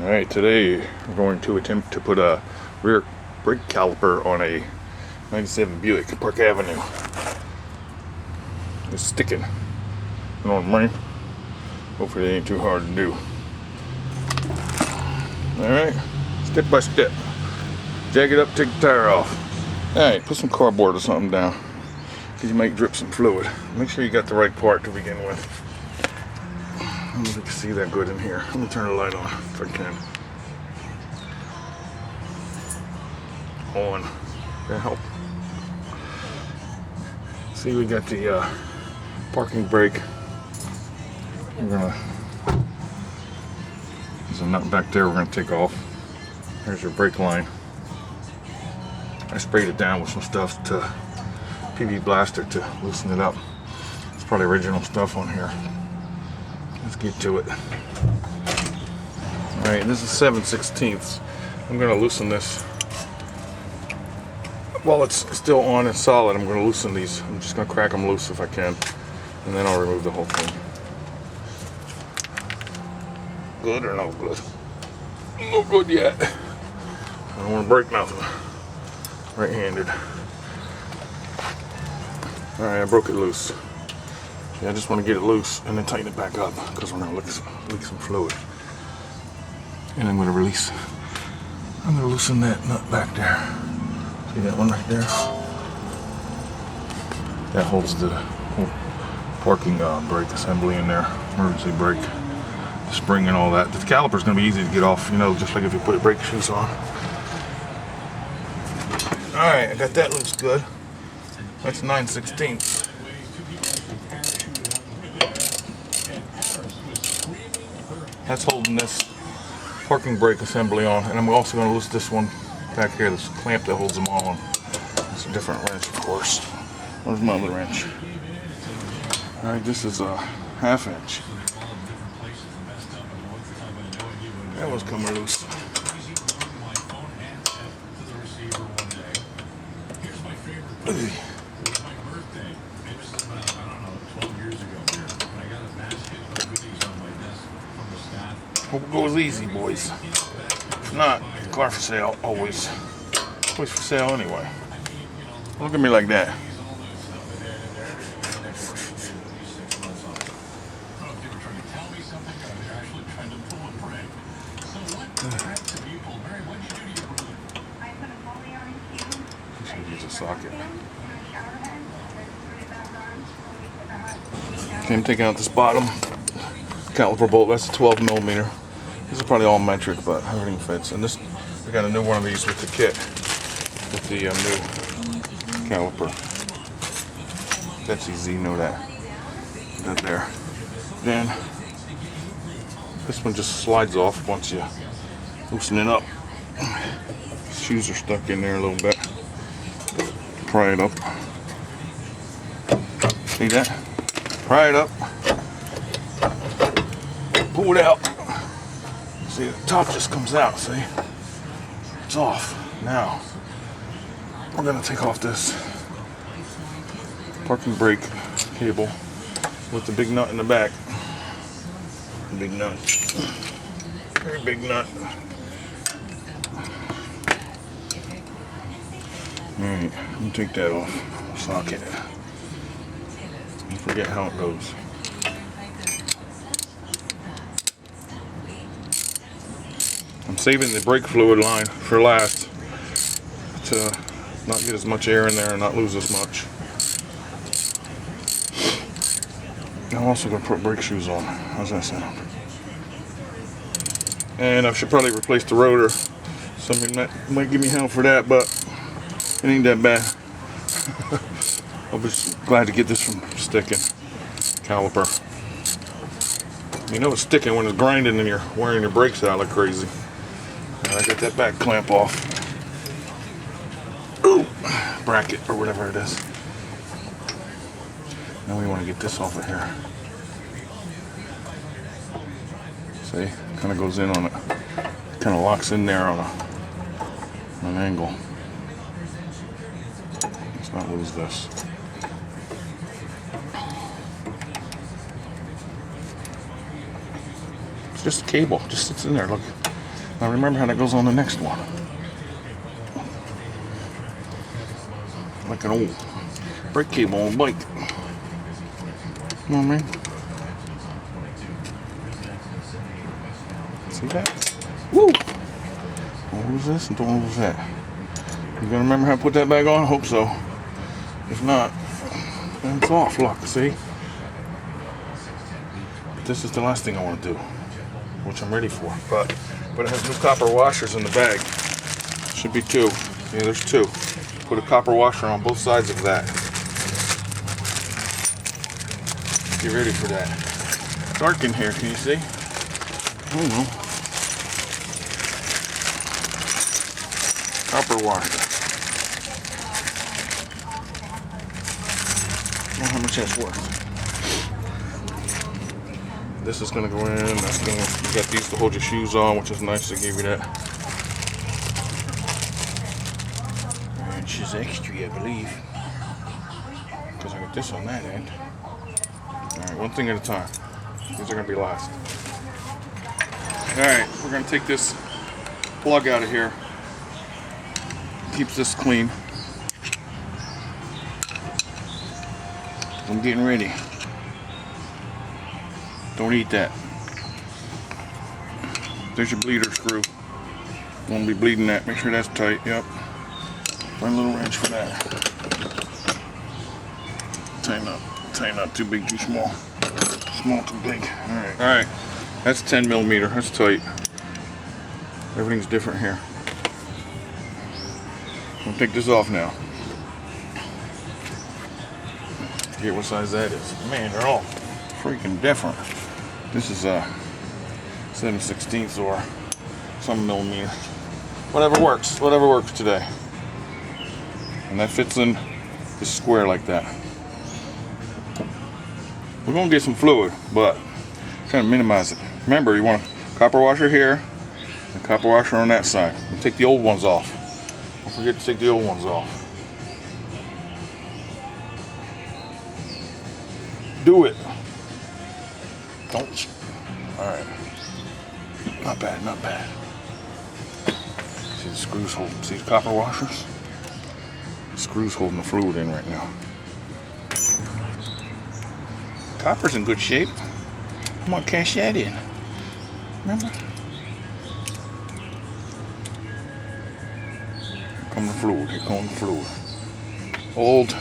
Alright, today we're going to attempt to put a rear brake caliper on a 97 Buick Park Avenue. It's sticking. You know what I mean? Hopefully it ain't too hard to do. Alright, step by step. Jag it up, take the tire off. Alright, put some cardboard or something down, because you might drip some fluid. Make sure you got the right part to begin with. I don't know if you can see that good in here. I'm going to turn the light on if I can. On. That help. See, we got the parking brake. There's a nut back there we're going to take off. There's your brake line. I sprayed it down with some stuff to PV Blaster to loosen it up. It's probably original stuff on here. Let's get to it. Alright, this is 7/16. I'm going to loosen this. While it's still on and solid, I'm going to loosen these. I'm just going to crack them loose if I can. And then I'll remove the whole thing. Good or no good? No good yet. I don't want to break nothing. Right-handed. Alright, I broke it loose. Yeah, I just want to get it loose and then tighten it back up because we're going to leak some fluid. And I'm going to loosen that nut back there. See that one right there? That holds the whole parking brake assembly in there. Emergency brake. The spring and all that. The caliper's going to be easy to get off, you know, just like if you put brake shoes on. Alright, I got that loose good. That's 9/16. That's holding this parking brake assembly on, and I'm also going to loosen this one back here, this clamp that holds them all on. It's a different wrench, of course. Where's my other wrench? Alright, this is a 1/2 inch. That was coming loose. Hope it goes easy, boys. If not, car for sale, always. Always for sale anyway. Look at me like that. Should use a socket. Okay, I'm taking out this bottom caliper bolt. That's a 12mm. These are probably all metric, but everything fits. And this, we got a new one of these with the kit, with the new caliper. That's easy, you know that. That there. Then this one just slides off once you loosen it up. Shoes are stuck in there a little bit. Pry it up. See that? Pry it up. Pull it out. See, the top just comes out, see? It's off. Now, we're going to take off this parking brake cable with the big nut in the back. Big nut. Very big nut. Alright, let me take that off. Socket. I forget how it goes. I'm saving the brake fluid line for last to not get as much air in there and not lose as much. I'm also going to put brake shoes on. How's that sound? And I should probably replace the rotor. Somebody might give me hell for that, but it ain't that bad. I was glad to get this from sticking. Caliper. You know it's sticking when it's grinding and you're wearing your brakes out like crazy. I got that back clamp off. Ooh, bracket or whatever it is. Now we want to get this off of here. See, kind of goes in on it. Kind of locks in there on an angle. Let's not lose this. It's just a cable, just sits in there. Look, I remember how that goes on the next one. Like an old brake cable on a bike. You know what I mean? See that? Woo! Don't lose this and don't lose that. You gonna remember how to put that back on? I hope so. If not, then it's off. Look, see? This is the last thing I want to do, which I'm ready for. But it has new copper washers in the bag. Should be 2. Yeah, there's 2. Put a copper washer on both sides of that. Get ready for that. Dark in here, can you see? I don't know. Copper washer. I don't know how much that's worth. This is gonna go in. That's gonna. You got these to hold your shoes on, which is nice. They gave you that. Inches extra, I believe. Because I got this on that end. Alright, one thing at a time. These are gonna be last. Alright, we're gonna take this plug out of here. Keeps this clean. I'm getting ready. Don't eat that. There's your bleeder screw. Won't be bleeding that. Make sure that's tight. Yep. Find a little wrench for that. Tighten up. Too big, too small. Small, too big. Alright. Alright. That's 10 millimeter. That's tight. Everything's different here. I'm gonna take this off now. Forget what size that is. Man, they're all freaking different. This is 7/16 or some millimeter. Whatever works today. And that fits in this square like that. We're gonna get some fluid, but trying to minimize it. Remember, you want a copper washer here, and a copper washer on that side. And take the old ones off. Don't forget to take the old ones off. Do it. Don't. Alright. Not bad, not bad. See the screws holding, see the copper washers? The screws holding the fluid in right now. Copper's in good shape. I'm gonna cash that in. Remember? Here come the fluid, here comes the fluid. Old.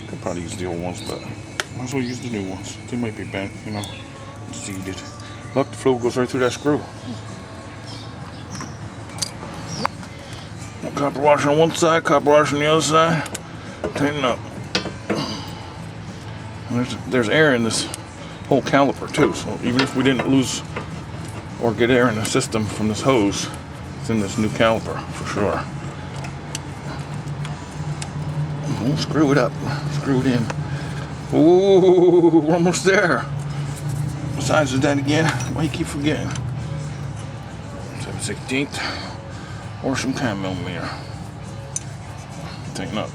Could probably use the old ones, but might as well use the new ones. They might be bent, you know, seeded. Look, the fluid goes right through that screw. Copper washer on one side, copper washer on the other side. Tighten up. And there's air in this whole caliper too, so even if we didn't lose or get air in the system from this hose, it's in this new caliper for sure. We'll screw it up. Screw it in. Ooh, we're almost there. What size is that again? Why you keep forgetting? 7/16 or some 10 millimeter. Tighten up.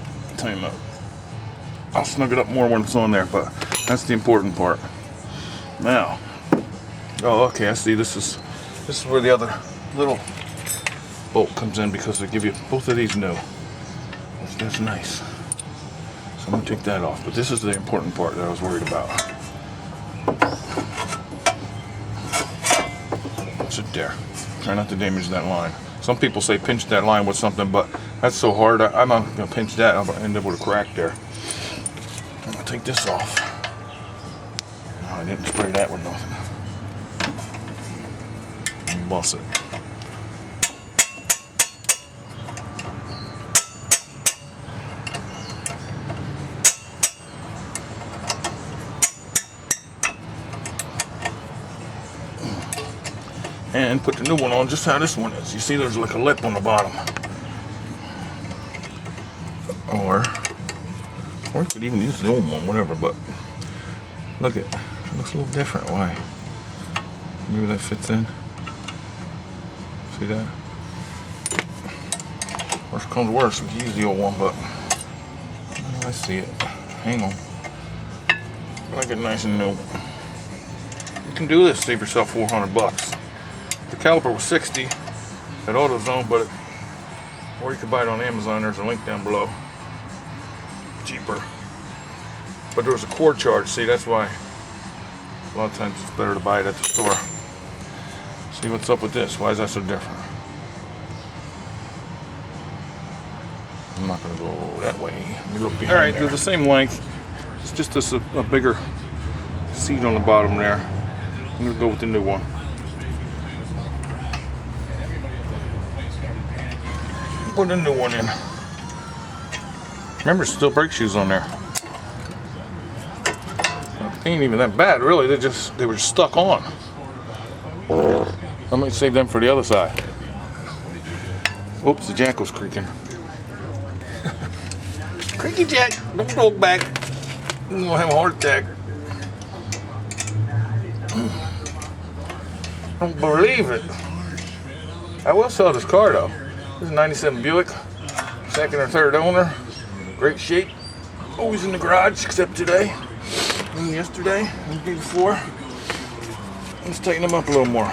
I'll snug it up more when it's on there, but that's the important part. Now, oh, okay. I see. This is where the other little bolt comes in because they give you both of these new. That's nice. So I'm gonna take that off. But this is the important part that I was worried about. Sit there. Try not to damage that line. Some people say pinch that line with something, but that's so hard. I'm not gonna pinch that. I'll end up with a crack there. I'm gonna take this off. No, I didn't spray that with nothing. And bust it. And put the new one on just how this one is. You see there's like a lip on the bottom. Or you could even use the old one, whatever, but look it looks a little different. Why? Maybe that fits in. See that? Worst comes to worst, we can use the old one, but I see it. Hang on. I like it nice and new. You can do this, save yourself $400. The Caliper was $60 at AutoZone, but or you can buy it on Amazon. There's a link down below. Cheaper. But there was a cord charge. See, that's why a lot of times it's better to buy it at the store. See what's up with this. Why is that so different? I'm not going to go that way. Let me look behind. Alright, they're the same length. It's just a bigger seat on the bottom there. I'm going to go with the new one. Put the new one in. Remember, still brake shoes on there. They ain't even that bad, really. They were just stuck on. I might save them for the other side. Oops, the jack was creaking. Creaky jack, don't go back. You're gonna have a heart attack. Don't believe it. I will sell this car though. This is a 97 Buick, second or third owner. Great shape. Always in the garage except today. And yesterday, and the day before. Let's tighten them up a little more.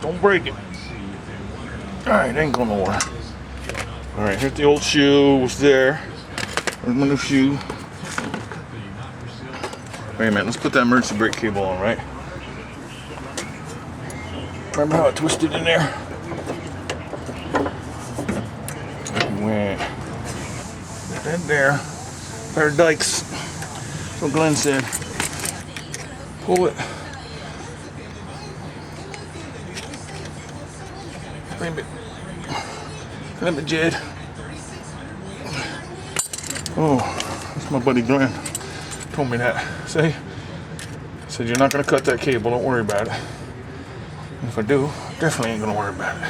Don't break it. Alright, ain't going nowhere. Alright, here's the old shoe. Was there. There's my new shoe. Wait a minute, let's put that emergency brake cable on, right? Remember how it twisted in there? Went that there. Pair of dikes. That's what Glenn said. Pull it. Flip it, Jed. Oh, that's my buddy Glenn. Told me that. See? Said you're not gonna cut that cable. Don't worry about it. And if I do, definitely ain't gonna worry about it.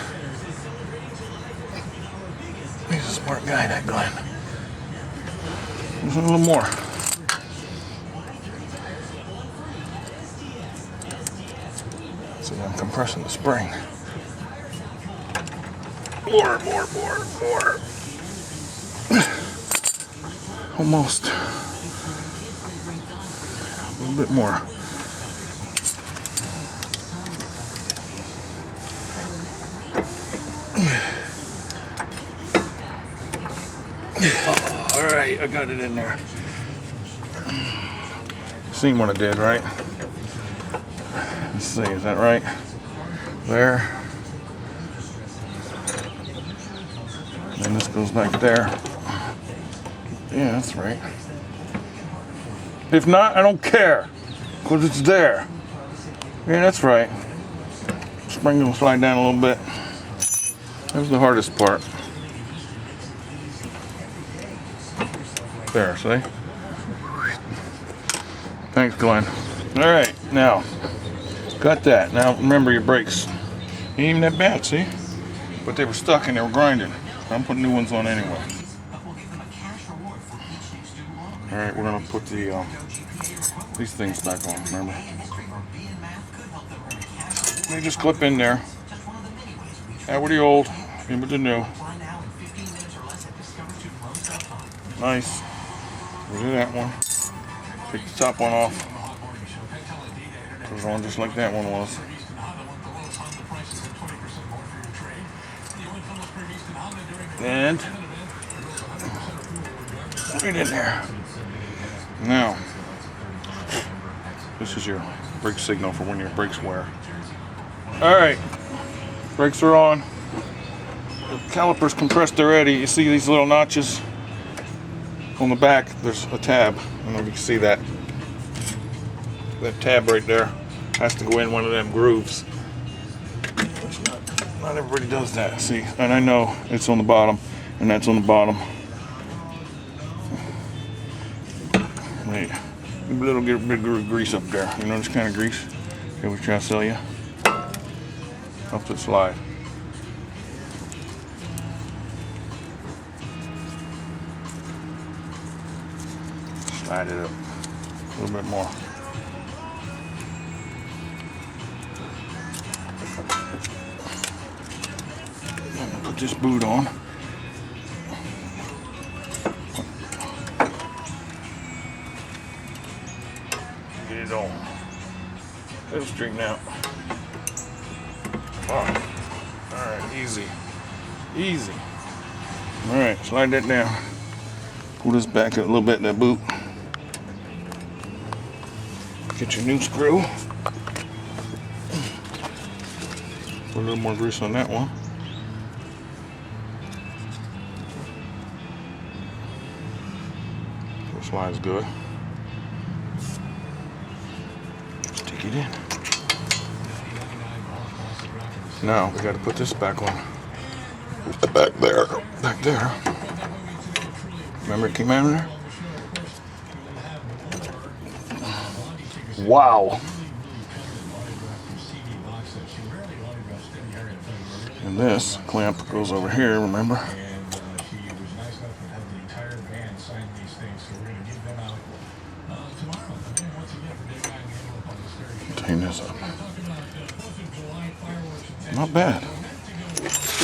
He's a smart guy, that Glenn. There's a little more. See, I'm compressing the spring. More. Almost. A little bit more. Alright, I got it in there. Seen what I did, right? Let's see, is that right? There. And this goes back there. Yeah, that's right. If not, I don't care. Because it's there. Yeah, that's right. Spring will slide down a little bit. That was the hardest part. There, see? Thanks, Glenn. Alright, now, got that. Now, remember your brakes. Ain't even that bad, see? But they were stuck and they were grinding. I'm putting new ones on anyway. Alright, we're going to put these things back on, remember? They just clip in there. Out with the old, in with the new. Nice. We'll do that one. Take the top one off. Put it on just like that one was. And right in there. Now, this is your brake signal for when your brakes wear. Alright, brakes are on. The caliper's compressed already. You see these little notches on the back? There's a tab. I don't know if you can see that. That tab right there has to go in one of them grooves. Not everybody does that, see? And I know it's on the bottom, and that's on the bottom. Wait, a little bit of grease up there. You know this kind of grease? Okay, we're trying to sell you. Off the slide. Slide it up a little bit more. Put this boot on. it on. It'll straighten out. Oh. Alright, easy. Easy. Alright, slide that down. Pull this back a little bit in that boot. Get your new screw. Put a little more grease on that one. So slide's good. Stick it in. Now we got to put this back on. Back there. Back there. Remember it came out of there? Wow. And this clamp goes over here, remember? Tighten this up. Not bad.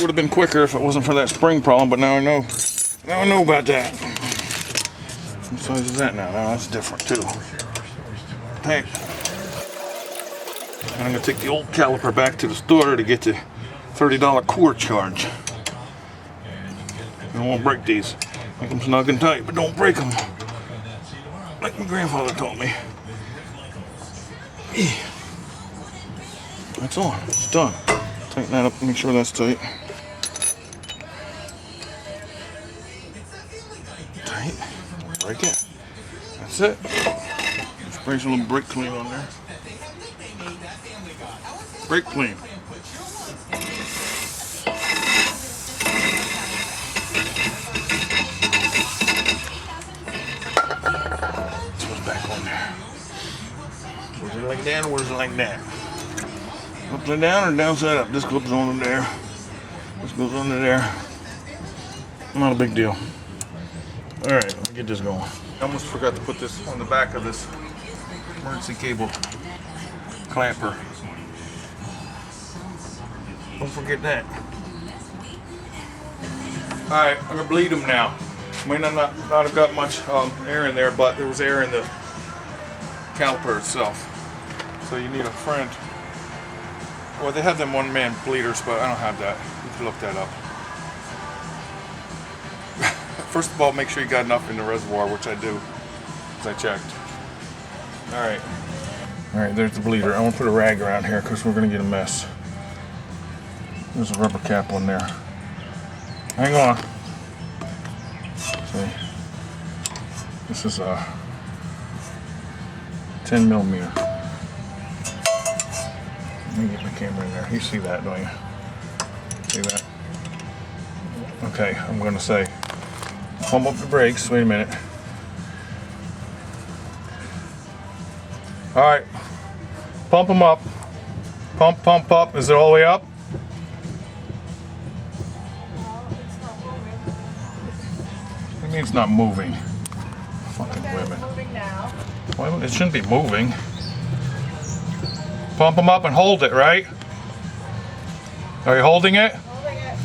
Would have been quicker if it wasn't for that spring problem, but now I know. Now I know about that. What size is that now? Now that's different too. Hey, I'm gonna take the old caliper back to the store to get the $30 core charge. I won't break these. Make them snug and tight, but don't break them. Like my grandfather taught me. That's on. It's done. Tighten that up. Make sure that's tight. Tight. Don't break it. That's it. Spray some little brake clean on there. Brake clean. This goes back on there. Was it like that or was it like that? Upside down or downside up? This goes on there. This goes under there. Not a big deal. Alright, let me get this going. I almost forgot to put this on the back of this emergency cable clamper. Don't forget that. Alright, I'm gonna bleed them now. Might not have got much air in there, but there was air in the caliper itself. So you need a friend. Well, they have them one-man bleeders, but I don't have that. You can look that up. First of all, make sure you got enough in the reservoir, which I do, because I checked. Alright. Alright, there's the bleeder. I want to put a rag around here because we're going to get a mess. There's a rubber cap on there. Hang on. See? This is a 10 millimeter. Let me get my camera in there. You see that, don't you? See that? Okay, I'm going to say, pump up the brakes. Wait a minute. Alright. Pump them up. Pump, pump up. Is it all the way up? It means it's not moving. Fucking women. Well, it shouldn't be moving. Pump them up and hold it, right? Are you holding it? Holding it.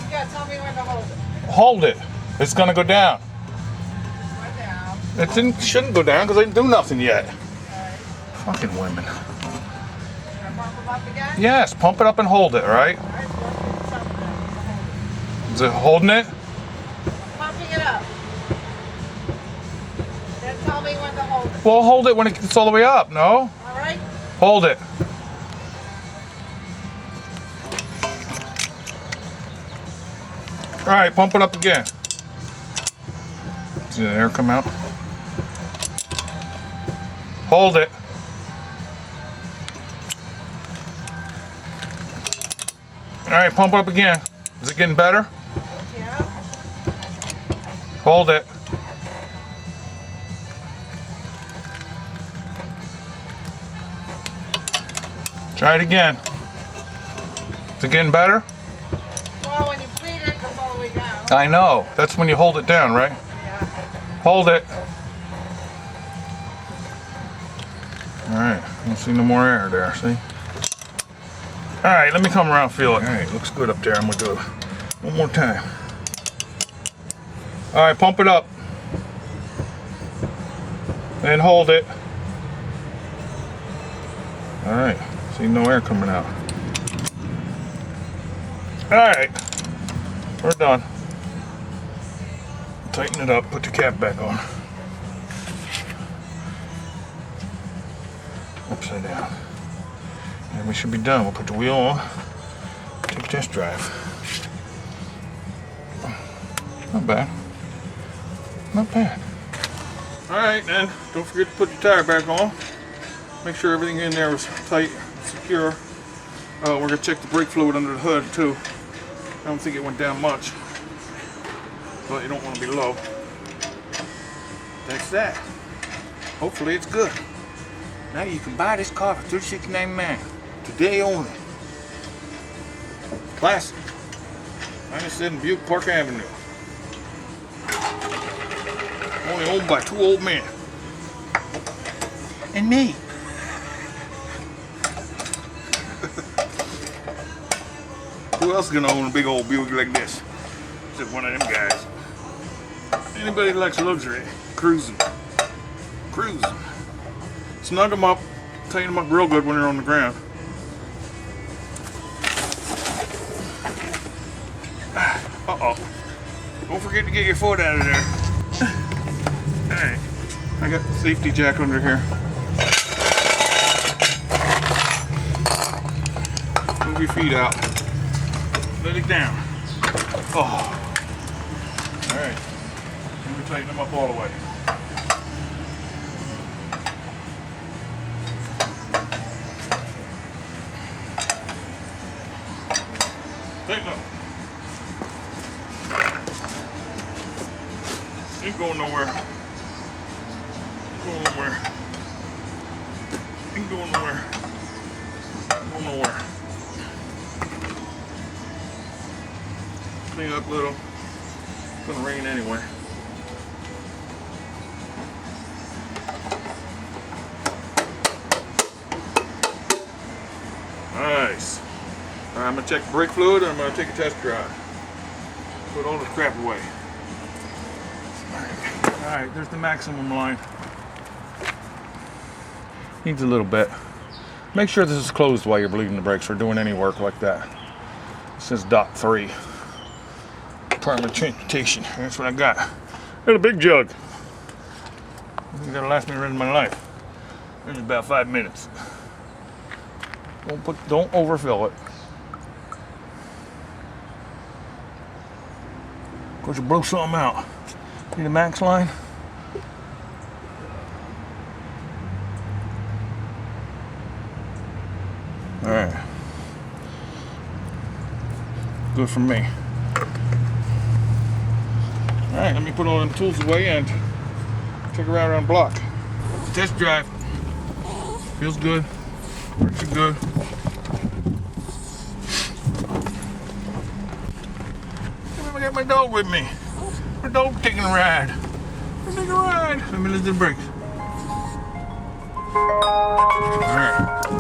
You gotta tell me when to hold it. Hold it. It's gonna go down. Go down. It shouldn't go down because I didn't do nothing yet. Right. Fucking women. Can I pump them up again? Yes, pump it up and hold it, right? All right, put something there. Is it holding it? Pumping it up. Then tell me when to hold it. Well, hold it when it gets all the way up, no? All right? Hold it. All right, pump it up again. See the air come out? Hold it. All right, pump it up again. Is it getting better? Yeah. Hold it. Try it again. Is it getting better? Well, when you bleed it, it goes all the way down. I know. That's when you hold it down, right? Yeah. Hold it. Alright. I don't see no more air there, see? Alright, let me come around and feel it. Alright, looks good up there. I'm going to do it one more time. Alright, pump it up. And hold it. Alright, see no air coming out. Alright, we're done. Tighten it up, put the cap back on. Upside down. And we should be done. We'll put the wheel on, take a test drive. Not bad. Not bad. Alright then, don't forget to put the tire back on. Make sure everything in there was tight, secure. We're going to check the brake fluid under the hood too. I don't think it went down much, but you don't want to be low. That's that. Hopefully it's good. Now you can buy this car for $36.99. Today only. Classic. 97 Buick Park Avenue. Only owned by 2 old men. And me. Who else is gonna own a big old Buick like this? Except one of them guys. Anybody that likes luxury, cruising. Cruising. Snug them up, tighten them up real good when they're on the ground. Uh-oh. Don't forget to get your foot out of there. Alright. I got the safety jack under here. Move your feet out. Let it down. Oh. Alright. Let me tighten them up all the way. Tighten up. Ain't going nowhere. Ain't going nowhere. Ain't going nowhere. Ain't going nowhere. Clean up a little. It's gonna rain anyway. Nice. Alright, I'm gonna check brake fluid and I'm gonna take a test drive. Put all this crap away. Alright, there's the maximum line. Needs a little bit. Make sure this is closed while you're bleeding the brakes or doing any work like that. It says .3. Department of Transportation. That's what I got. Got a big jug. It's gonna last me the rest of my life. It's about 5 minutes. Don't overfill it. Of course, you broke something out. See the max line? Alright. Good for me. Alright, let me put all them tools away and take a ride around the block. Test drive. Feels good. Works good. I got my dog with me. My dog taking a ride. We're taking a ride. Let me lift the brakes. Alright.